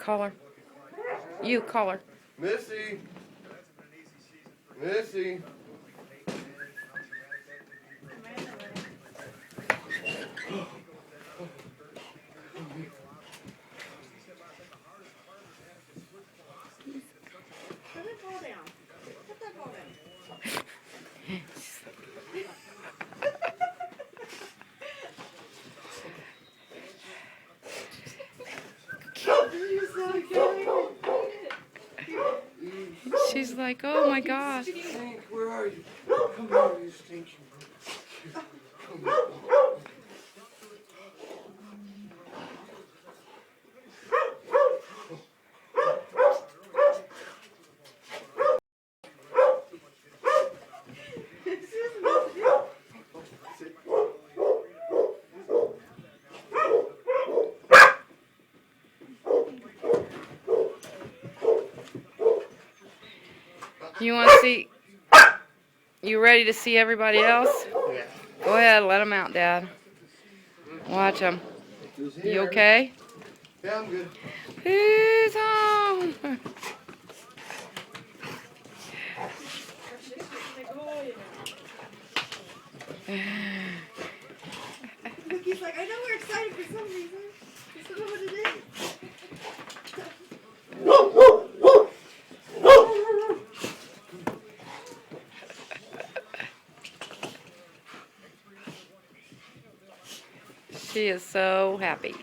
Call her. You call her. Missy. Missy. Put that ball down. Put that ball down. She's like, oh my gosh. Stink, where are you? Come here, you stinky. Come here. You want to see? You ready to see everybody else? Yeah. Go ahead, let them out, Dad. Watch them. You okay? Yeah, I'm good. Who's home? He's like, I know we're excited for some reason. Just don't know what it is. She is so happy.